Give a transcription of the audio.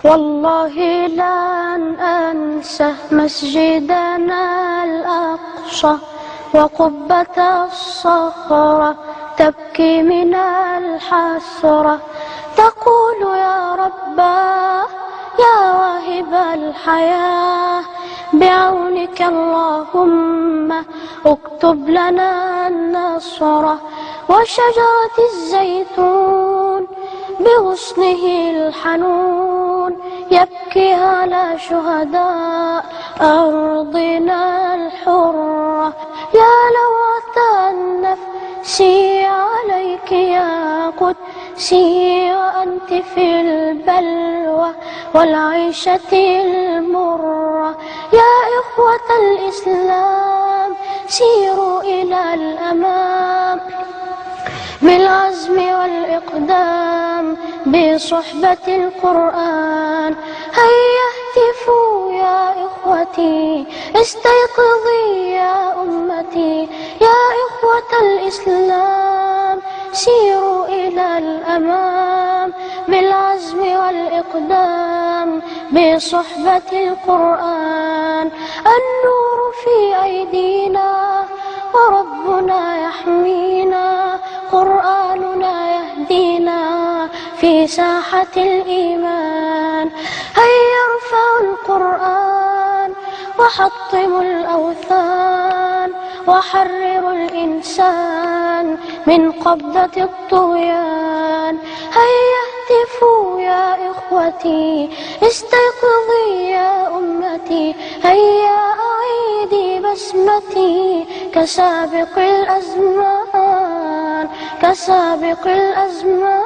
والله لن أنسى مسجدنا الأقصى وقبة الصخرة تبكي من الحسرة، تقول يا رباه يا واهب الحياة، بعونك اللهم اكتب لنا النصر. وشجرة الزيتون بغصنه الحنون يبكي على شهداء أرضنا الحرة. يا لوعة النفس عليك يا قدسي، وأنت في البلوى والعيشة المرة. يا إخوة الإسلام سيروا إلى الأمام بالعزم والإقدام بصحبة القرآن. هيا اهتفوا يا إخوتي، استيقظي يا أمتي. يا إخوة الإسلام سيروا إلى الأمام بالعزم والإقدام بصحبة القرآن. النور في أيدينا وربنا يحمينا، قرآننا يهدينا في ساحة الإيمان. هيا ارفعوا القرآن وحطموا الأوثان، وحرروا الإنسان من قبضة الطغيان. هيا اهتفوا يا إخوتي، استيقظي يا أمتي. هيا أعيدي بسمتي كسابق الأزمان، كسابق الأزمان.